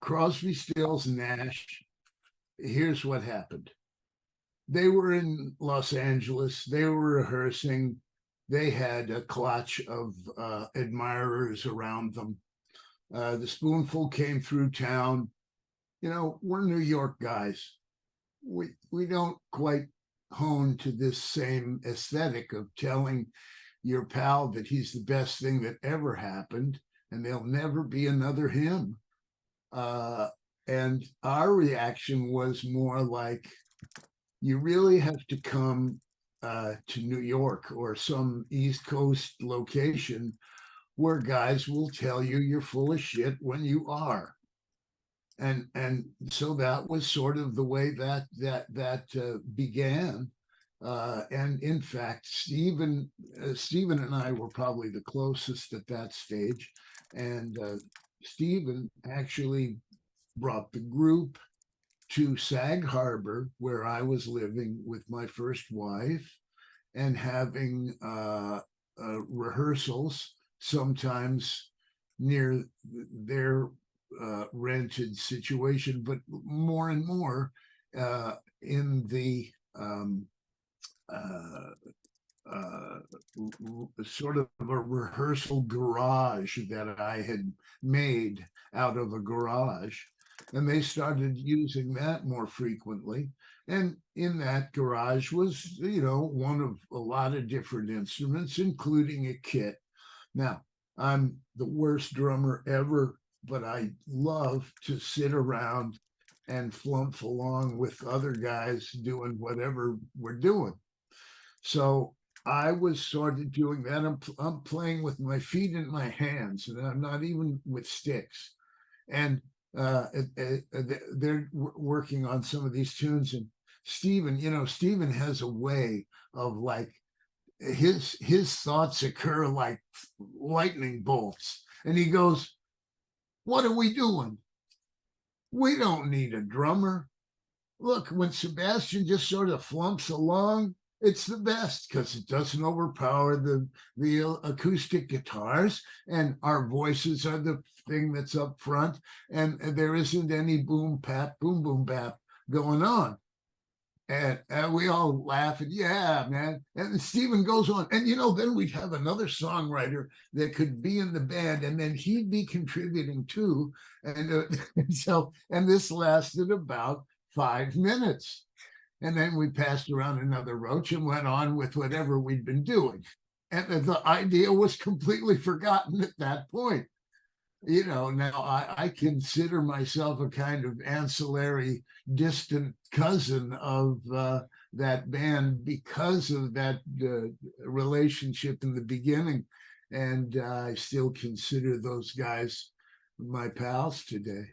Crosby, Stills, Nash, here's what happened. They were in Los Angeles. They were rehearsing. They had a clutch of admirers around them. The Spoonful came through town. You know, we're New York guys. We don't quite hone to this same aesthetic of telling your pal that he's the best thing that ever happened and there'll never be another him. And our reaction was more like, you really have to come to New York or some East Coast location where guys will tell you you're full of shit when you are. And so that was sort of the way that began. And in fact, Stephen and I were probably the closest at that stage. And Stephen actually brought the group to Sag Harbor, where I was living with my first wife and having rehearsals, sometimes near their rented situation, but more and more in the sort of a rehearsal garage that I had made out of a garage. And they started using that more frequently. And in that garage was, you know, one of a lot of different instruments, including a kit. Now, I'm the worst drummer ever, but I love to sit around and flump along with other guys doing whatever we're doing. So I was sort of doing that. I'm playing with my feet and my hands, and I'm not even with sticks. And they're working on some of these tunes. And Stephen, you know, Stephen has a way of like, his thoughts occur like lightning bolts. And he goes, what are we doing? We don't need a drummer. Look, when Sebastian just sort of flumps along, it's the best because it doesn't overpower the acoustic guitars, and our voices are the thing that's up front, and there isn't any boom bap going on. And we all laugh and yeah, man. And Stephen goes on, and you know, then we'd have another songwriter that could be in the band, and then he'd be contributing too. And and this lasted about 5 minutes. And then we passed around another roach and went on with whatever we'd been doing. And the idea was completely forgotten at that point. You know, now I consider myself a kind of ancillary, distant cousin of that band because of that relationship in the beginning. And I still consider those guys my pals today.